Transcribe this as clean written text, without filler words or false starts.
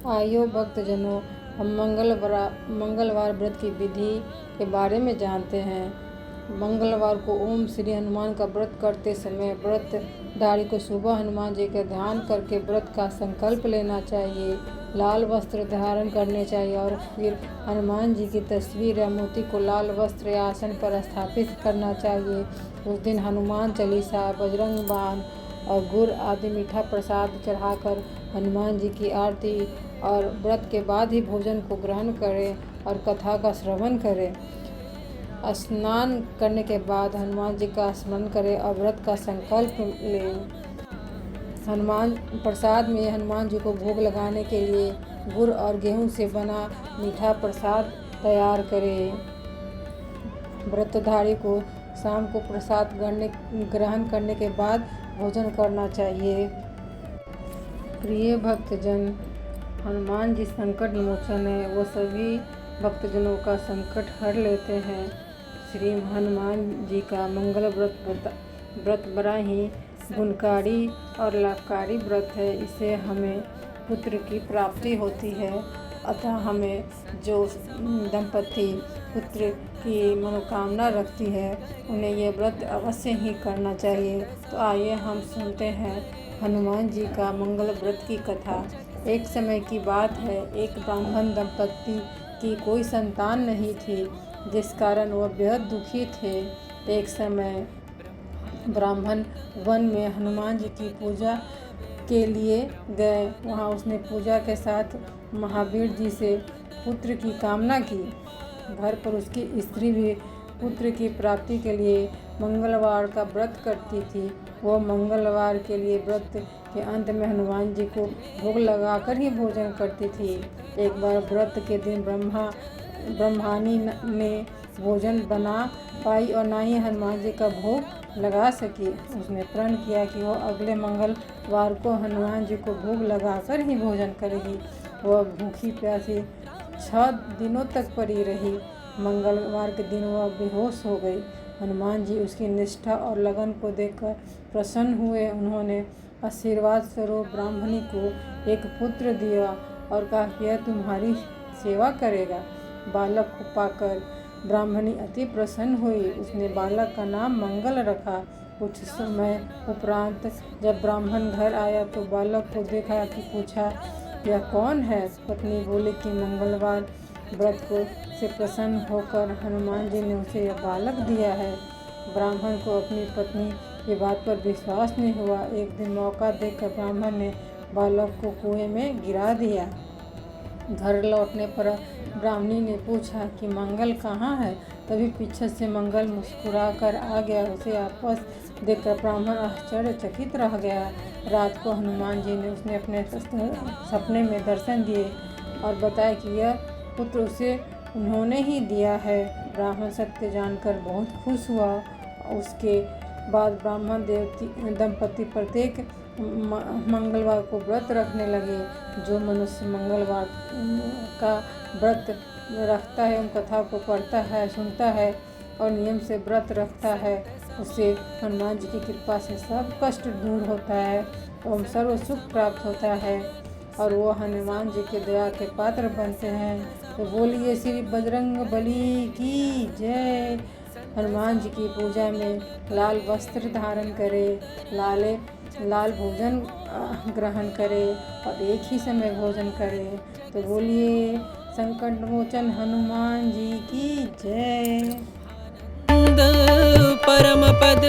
आइयो भक्तजनों, हम मंगलवार व्रत की विधि के बारे में जानते हैं। मंगलवार को ओम श्री हनुमान का व्रत करते समय व्रतधारी को सुबह हनुमान जी का ध्यान करके व्रत का संकल्प लेना चाहिए। लाल वस्त्र धारण करने चाहिए और फिर हनुमान जी की तस्वीर या मूर्ति को लाल वस्त्र या आसन पर स्थापित करना चाहिए। उस दिन हनुमान चालीसा, बजरंग बाण और गुड़ आदि मीठा प्रसाद चढ़ाकर हनुमान जी की आरती और व्रत के बाद ही भोजन को ग्रहण करें और कथा का श्रवण करें। स्नान करने के बाद हनुमान जी का स्मरण करें और व्रत का संकल्प लें। हनुमान प्रसाद में हनुमान जी को भोग लगाने के लिए गुड़ और गेहूं से बना मीठा प्रसाद तैयार करें। व्रतधारी को शाम को प्रसाद ग्रहण करने के बाद भोजन करना चाहिए। प्रिय भक्तजन, हनुमान जी संकट मोचन है। वो सभी भक्तजनों का संकट हर लेते हैं। श्री हनुमान जी का मंगल व्रत बड़ा ही गुणकारी और लाभकारी व्रत है। इससे हमें पुत्र की प्राप्ति होती है। अतः हमें जो दंपति पुत्र की मनोकामना रखती है उन्हें यह व्रत अवश्य ही करना चाहिए। तो आइए हम सुनते हैं हनुमान जी का मंगल व्रत की कथा। एक समय की बात है, एक ब्राह्मण दंपति की कोई संतान नहीं थी, जिस कारण वह बेहद दुखी थे। एक समय ब्राह्मण वन में हनुमान जी की पूजा के लिए गए। वहाँ उसने पूजा के साथ महावीर जी से पुत्र की कामना की। घर पर उसकी स्त्री भी पुत्र की प्राप्ति के लिए मंगलवार का व्रत करती थी। वह मंगलवार के लिए व्रत के अंत में हनुमान जी को भोग लगाकर ही भोजन करती थी। एक बार व्रत के दिन ब्रह्मानी ने भोजन बना पाई और ना ही हनुमान जी का भोग लगा सकी। उसने प्रण किया कि वह अगले मंगलवार को हनुमान जी को भोग लगाकर ही भोजन करेगी। वह भूखी प्यासी 6 दिनों तक पड़ी रही। मंगलवार के दिन वह बेहोश हो गई। हनुमान जी उसकी निष्ठा और लगन को देखकर प्रसन्न हुए। उन्होंने आशीर्वाद स्वरूप ब्राह्मणी को एक पुत्र दिया और कहा कि यह तुम्हारी सेवा करेगा। बालक को पाकर ब्राह्मणी अति प्रसन्न हुई। उसने बालक का नाम मंगल रखा। कुछ समय उपरांत जब ब्राह्मण घर आया तो बालक को देखा कि पूछा, यह कौन है? पत्नी बोली कि मंगलवार व्रत को से प्रसन्न होकर हनुमान जी ने उसे यह बालक दिया है। ब्राह्मण को अपनी पत्नी की बात पर विश्वास नहीं हुआ। एक दिन मौका देखकर ब्राह्मण ने बालक को कुएं में गिरा दिया। घर लौटने पर ब्राह्मणी ने पूछा कि मंगल कहाँ है? तभी पीछे से मंगल मुस्कुरा कर आ गया। उसे आपस देखकर ब्राह्मण आश्चर्यचकित रह गया। रात को हनुमान जी ने उसने अपने सपने में दर्शन दिए और बताया कि यह पुत्र उसे उन्होंने ही दिया है। ब्राह्मण सत्य जानकर बहुत खुश हुआ। उसके बाद ब्राह्मण दंपति प्रत्येक मंगलवार को व्रत रखने लगे। जो मनुष्य मंगलवार का व्रत रखता है, उन कथा को पढ़ता है, सुनता है और नियम से व्रत रखता है, उसे हनुमान जी की कृपा से सब कष्ट दूर होता है एवं सर्व सुख प्राप्त होता है और वो हनुमान जी के दया के पात्र बनते हैं। तो बोलिए श्री बजरंग बली की जय। हनुमान जी की पूजा में लाल वस्त्र धारण करें, लाल भोजन ग्रहण करें और एक ही समय भोजन करें। तो बोलिए संकट मोचन हनुमान जी की जय। परम पद